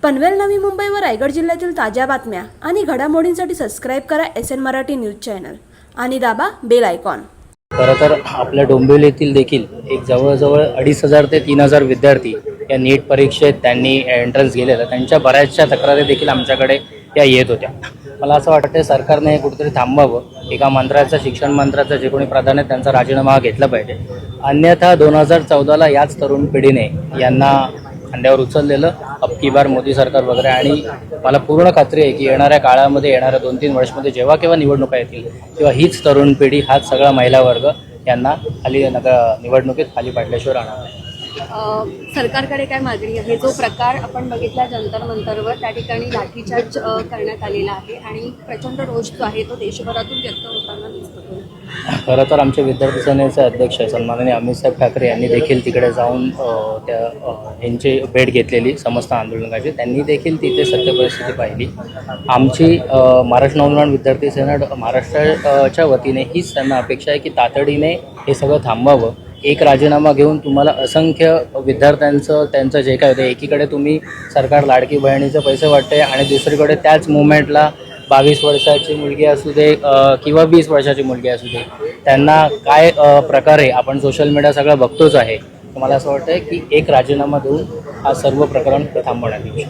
पनवेल नवी मुंबई व रायगड जिल्ह्यातील ताज्या बातम्या आणि घडामोडींसाठी सबस्क्राईब करा SN मराठी न्यूज चॅनल आणि दाबा बेल आयकॉन। खरं तर आपल्या डोंबिवली येथील देखील एक जवळजवळ 2,500 ते 3,000 विद्यार्थी या नीट परीक्षेत त्यांनी एंट्रन्स गेलेलं, त्यांच्या बऱ्याचशा तक्रारी देखील आमच्याकडे त्या येत होत्या। मला असं वाटतं सरकारने कुठेतरी थांबावं, एका मंत्र्याचं, शिक्षण मंत्र्याचं जे कोणी प्राधान्य त्यांचा राजीनामा घेतला पाहिजे। अन्यथा 2014ला याच तरुण पिढीने यांना खांद्यावर उचललेलं, अब की बार मोदी सरकार वगैरे, आणि मला पूर्ण खात्री आहे की येणाऱ्या काळामध्ये, येणाऱ्या 2-3 वर्षामध्ये जेव्हा केव्हा निवडणुका येतील तेव्हा हीच तरुण पिढी, हाच सगळा महिला वर्ग यांना खाली निवडणुकीत खाली पाडल्याशिवाय राहणार नाही। सरकारकडे काय मागणी आहे? जो प्रकार आपण बघितला जंतर मंतरवर, त्या ठिकाणी लाठीचार्ज करण्यात आलेला आहे आणि प्रचंड रोष जो आहे तो देशभरातून व्यक्त होताना दिसतो। खरं तर आमचे विद्यार्थी सेनेचे अध्यक्ष सन्माननीय अमितसाहेब ठाकरे यांनी देखील तिकडे जाऊन यांची भेट घेतलेली समस्त आंदोलकांची। त्यांनी देखील तिथे सत्य परिस्थिती पाहिली। आमची महाराष्ट्र नवनिर्माण विद्यार्थी सेना महाराष्ट्राच्या वतीने हीच त्यांना अपेक्षा आहे की तातडीने हे सगळं थांबावं। एक राजीनामा घेऊन तुम्हाला असंख्य विद्यार्थ्यांचं त्यांचं जे काय होतं, एकीकडे तुम्ही सरकार लाडकी बहिणीचे पैसे वाटते आणि दुसरीकडे त्याच मुवमेंटला 22 वर्षाची मुलगी असू दे किंवा 20 वर्षाची मुलगी असू दे, त्यांना काय प्रकारे आपण सोशल मीडिया सगळं बघतोच आहे। मला असं वाटतं की एक राजीनामा देऊन हा सर्व प्रकरण थांबवण्यात येईल।